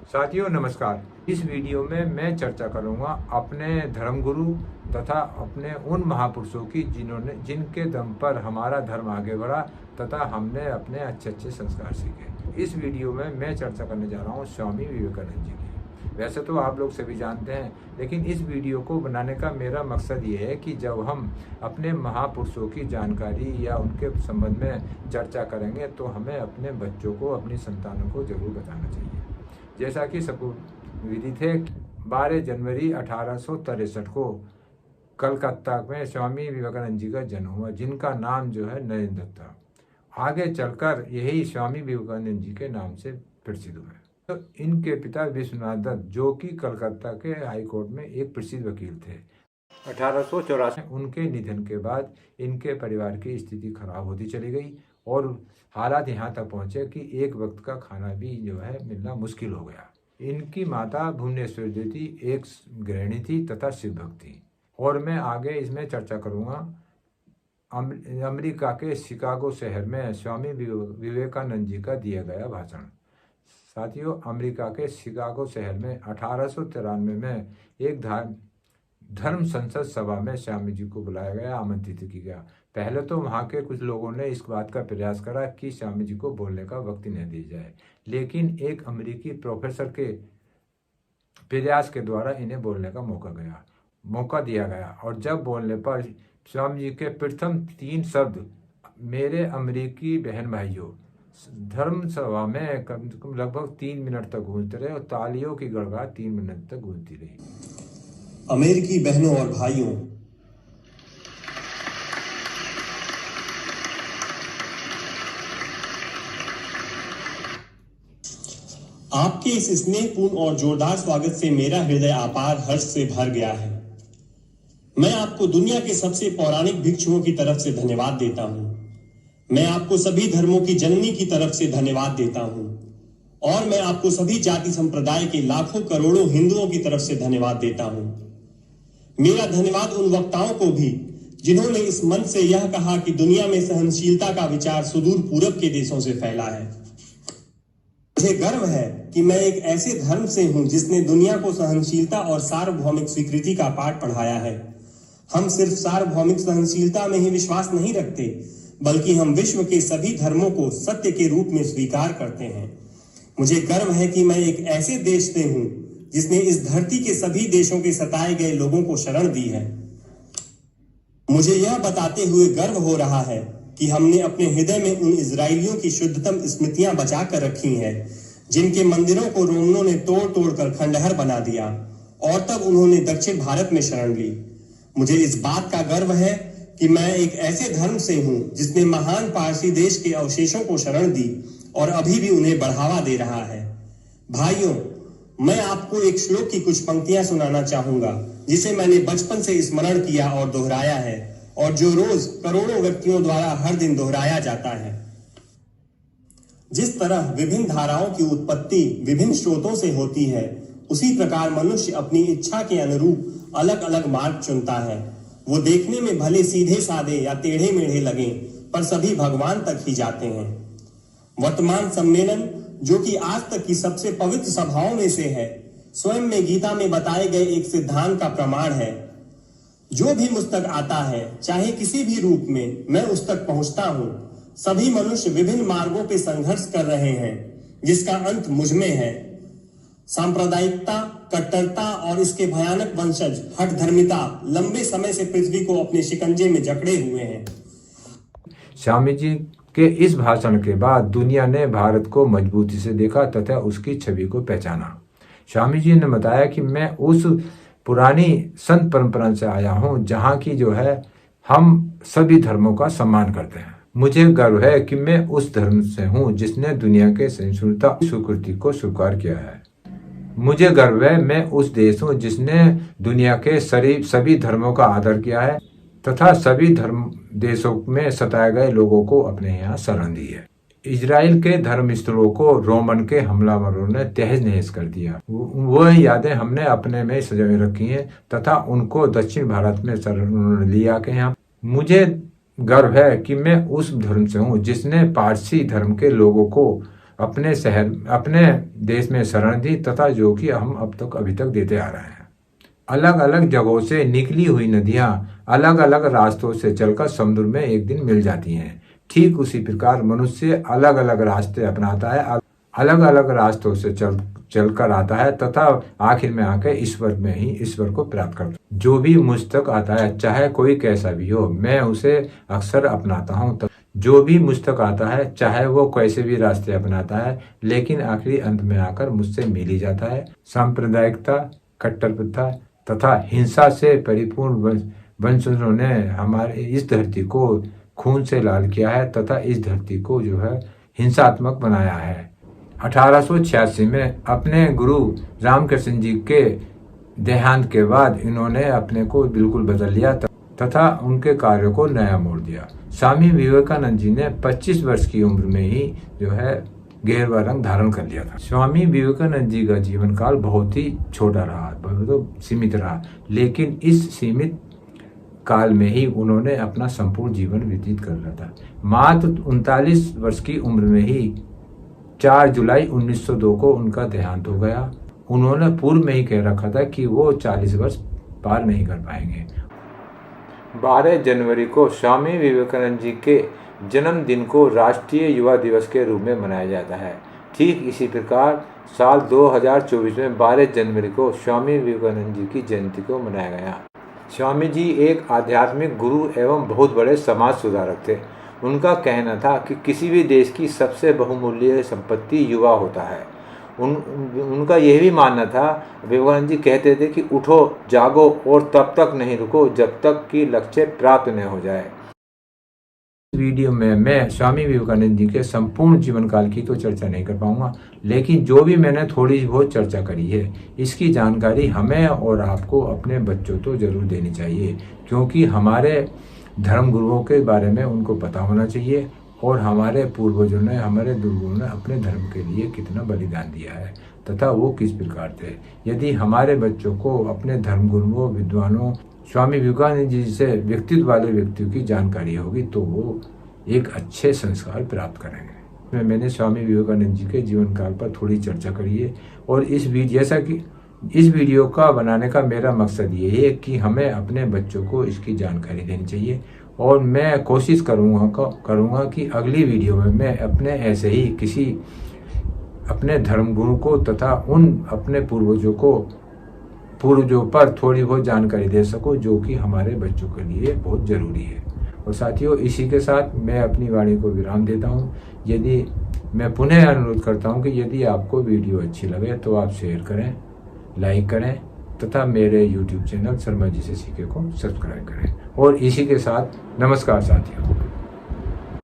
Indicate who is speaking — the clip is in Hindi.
Speaker 1: साथियों नमस्कार। इस वीडियो में मैं चर्चा करूंगा अपने धर्मगुरु तथा अपने उन महापुरुषों की जिनके दम पर हमारा धर्म आगे बढ़ा तथा हमने अपने अच्छे अच्छे संस्कार सीखे। इस वीडियो में मैं चर्चा करने जा रहा हूं स्वामी विवेकानंद जी की। वैसे तो आप लोग सभी जानते हैं, लेकिन इस वीडियो को बनाने का मेरा मकसद ये है कि जब हम अपने महापुरुषों की जानकारी या उनके संबंध में चर्चा करेंगे तो हमें अपने बच्चों को, अपनी संतानों को जरूर बताना चाहिए। जैसा कि सबको विदित है, 12 जनवरी 1863 को कलकत्ता में स्वामी विवेकानंद जी का जन्म हुआ, जिनका नाम जो है नरेंद्र था। आगे चलकर यही स्वामी विवेकानंद जी के नाम से प्रसिद्ध हुए। तो इनके पिता विश्वनाथ दत्त, जो कि कलकत्ता के हाई कोर्ट में एक प्रसिद्ध वकील थे। 1884 उनके निधन के बाद इनके परिवार की स्थिति खराब होती चली गई और हालात यहाँ तक पहुँचे कि एक वक्त का खाना भी जो है मिलना मुश्किल हो गया। इनकी माता भुवनेश्वर देवी एक गृहिणी थी तथा शिव भक्त थी। और मैं आगे इसमें चर्चा करूँगा अमेरिका के शिकागो शहर में स्वामी विवेकानंद जी का दिया गया भाषण। साथियों, अमेरिका के शिकागो शहर में 1893 में एक धर्म संसद सभा में स्वामी जी को बुलाया गया, आमंत्रित किया गया। पहले तो वहाँ के कुछ लोगों ने इस बात का प्रयास करा कि स्वामी जी को बोलने का वक्त ही नहीं दिया जाए, लेकिन एक अमेरिकी प्रोफेसर के प्रयास के द्वारा इन्हें बोलने का मौका दिया गया। और जब बोलने पर स्वामी जी के प्रथम 3 शब्द, मेरे अमेरिकी बहन भाइयों, धर्म सभा में कम से कम लगभग 3 मिनट तक गूंजते रहे और तालियों की गड़गड़ाहट 3 मिनट तक गूंजती रही।
Speaker 2: अमेरिकी बहनों और भाइयों, आपके इस स्नेहपूर्ण और जोरदार स्वागत से मेरा हृदय अपार हर्ष से भर गया है। मैं आपको दुनिया के सबसे पौराणिक भिक्षुओं की तरफ से धन्यवाद देता हूं। मैं आपको सभी धर्मों की जननी की तरफ से धन्यवाद देता हूं और मैं आपको सभी जाति संप्रदाय के लाखों करोड़ों हिंदुओं की तरफ से धन्यवाद देता हूं। मेरा धन्यवाद उन वक्ताओं को भी जिन्होंने इस मंच से यह कहा कि दुनिया में सहनशीलता का विचार सुदूर पूरब के देशों से फैला है। मुझे गर्व है कि मैं एक ऐसे धर्म से हूं जिसने दुनिया को सहनशीलता और सार्वभौमिक स्वीकृति का पाठ पढ़ाया है। हम सिर्फ सार्वभौमिक सहनशीलता में ही विश्वास नहीं रखते, बल्कि हम विश्व के सभी धर्मों को सत्य के रूप में स्वीकार करते हैं। मुझे गर्व है कि मैं एक ऐसे देश से हूं जिसने इस धरती के सभी देशों के सताए गए लोगों को शरण दी है। मुझे यह बताते हुए गर्व हो रहा है कि हमने अपने हृदय में उन इजरायलियों की शुद्धतम स्मृतियां बचा कर रखी हैं, जिनके मंदिरों को रोमनों ने तोड़ कर खंडहर बना दिया और तब उन्होंने दक्षिण भारत में शरण ली। मुझे इस बात का गर्व है कि मैं एक ऐसे धर्म से हूं जिसने महान पारसी देश के अवशेषों को शरण दी और अभी भी उन्हें बढ़ावा दे रहा है। भाइयों, मैं आपको एक श्लोक की कुछ पंक्तियां सुनाना चाहूंगा, जिसे मैंने बचपन से स्मरण किया और दोहराया है और जो रोज करोड़ों व्यक्तियों द्वारा हर दिन दोहराया जाता है। जिस तरह विभिन्न धाराओं की उत्पत्ति विभिन्न स्रोतों से होती है, उसी प्रकार मनुष्य अपनी इच्छा के अनुरूप अलग अलग मार्ग चुनता है। वो देखने में भले सीधे साधे या टेढ़े मेढ़े लगे, पर सभी भगवान तक ही जाते हैं। वर्तमान सम्मेलन, जो कि आज तक की सबसे पवित्र सभाओं में से है, स्वयं में गीता में बताए गए एक सिद्धांत का प्रमाण है। जो भी मुझ तक आता है, चाहे किसी भी रूप में, मैं उस तक पहुंचता हूं। सभी मनुष्य विभिन्न मार्गों पे संघर्ष कर रहे हैं, जिसका अंत मुझ में है। सांप्रदायिकता, कट्टरता और इसके भयानक वंशज हठधर्मिता लंबे समय से पृथ्वी को अपने शिकंजे में जकड़े हुए हैं।
Speaker 1: स्वामी जी के इस भाषण के बाद दुनिया ने भारत को मजबूती से देखा तथा उसकी छवि को पहचाना। स्वामी जी ने बताया कि मैं उस पुरानी संत परंपरा से आया हूँ जहाँ की जो है हम सभी धर्मों का सम्मान करते हैं। मुझे गर्व है कि मैं उस धर्म से हूँ जिसने दुनिया के सहिष्णुता स्वीकृति को स्वीकार किया है। मुझे गर्व है मैं उस देश हूँ जिसने दुनिया के सभी धर्मों का आदर किया है तथा सभी धर्म देशों में सताए गए लोगों को अपने यहाँ शरण दी है। इजराइल के धर्म स्थलों को रोमन के हमलावरों ने तहस नहस कर दिया। वह यादें हमने अपने में सजाए रखी हैं तथा उनको दक्षिण भारत में शरण लिया के यहाँ। मुझे गर्व है कि मैं उस धर्म से हूँ जिसने पारसी धर्म के लोगों को अपने शहर अपने देश में शरण दी तथा जो कि हम अभी तक देते आ रहे हैं। अलग अलग जगहों से निकली हुई नदियां अलग अलग रास्तों से चलकर समुद्र में एक दिन मिल जाती हैं। ठीक उसी प्रकार मनुष्य अलग अलग रास्ते अपनाता है, अलग अलग रास्तों से चलकर आता है तथा आखिर में आकर ईश्वर में ही ईश्वर को प्राप्त करता है। जो भी मुझ तक आता है, चाहे कोई कैसा भी हो, मैं उसे अक्सर अपनाता हूँ। जो भी मुझ तक आता है, चाहे वो कैसे भी रास्ते अपनाता है, लेकिन आखिरी अंत में आकर मुझसे मिल ही जाता है। सांप्रदायिकता, कट्टरपंथा तथा हिंसा से परिपूर्ण वंशजों ने हमारे इस धरती को खून से लाल किया है तथा इस धरती को जो है हिंसात्मक बनाया है। 1886 में अपने गुरु रामकृष्ण जी के देहांत के बाद इन्होंने अपने को बिल्कुल बदल लिया तथा उनके कार्यों को नया मोड़ दिया। स्वामी विवेकानंद जी ने 25 वर्ष की उम्र में ही जो है गेरुआ रंग धारण कर लिया था। स्वामी विवेकानंद जी का जीवन काल बहुत ही छोटा रहा, बहुत सीमित रहा, लेकिन इस सीमित काल में ही उन्होंने अपना संपूर्ण जीवन व्यतीत कर लिया था। मात्र 39 वर्ष की उम्र में ही 4 जुलाई 1902 को उनका देहांत हो गया। उन्होंने पूर्व में ही कह रखा था कि वो 40 वर्ष पार नहीं कर पाएंगे। 12 जनवरी को स्वामी विवेकानंद जी के जन्मदिन को राष्ट्रीय युवा दिवस के रूप में मनाया जाता है। ठीक इसी प्रकार साल 2024 में 12 जनवरी को स्वामी विवेकानंद जी की जयंती को मनाया गया। स्वामी जी एक आध्यात्मिक गुरु एवं बहुत बड़े समाज सुधारक थे। उनका कहना था कि किसी भी देश की सबसे बहुमूल्य संपत्ति युवा होता है। उनका यह भी मानना था, विवेकानंद जी कहते थे कि उठो, जागो और तब तक नहीं रुको जब तक कि लक्ष्य प्राप्त न हो जाए। इस वीडियो में मैं स्वामी विवेकानंद जी के संपूर्ण जीवन काल की तो चर्चा नहीं कर पाऊंगा, लेकिन जो भी मैंने थोड़ी बहुत चर्चा करी है, इसकी जानकारी हमें और आपको अपने बच्चों को जरूर देनी चाहिए, क्योंकि हमारे धर्म गुरुओं के बारे में उनको पता होना चाहिए और हमारे पूर्वजों ने, हमारे गुरुओं ने अपने धर्म के लिए कितना बलिदान दिया है तथा वो किस प्रकार थे। यदि हमारे बच्चों को अपने धर्म गुरुओं, विद्वानों, स्वामी विवेकानंद जी से व्यक्तित्व वाले व्यक्तियों की जानकारी होगी तो वो एक अच्छे संस्कार प्राप्त करेंगे। मैंने स्वामी विवेकानंद जी के जीवन काल पर थोड़ी चर्चा करी है और इस वीडियो का बनाने का मेरा मकसद ये है कि हमें अपने बच्चों को इसकी जानकारी देनी चाहिए और मैं कोशिश करूँगा कि अगली वीडियो में मैं अपने ऐसे ही किसी अपने धर्मगुरु को तथा उन अपने पूर्वजों पर थोड़ी बहुत जानकारी दे सकूं जो कि हमारे बच्चों के लिए बहुत ज़रूरी है। और साथियों, इसी के साथ मैं अपनी वाणी को विराम देता हूं। यदि मैं पुनः अनुरोध करता हूं कि यदि आपको वीडियो अच्छी लगे तो आप शेयर करें, लाइक करें तथा मेरे YouTube चैनल शर्मा जी से सीखे को सब्सक्राइब करें। और इसी के साथ नमस्कार साथियों।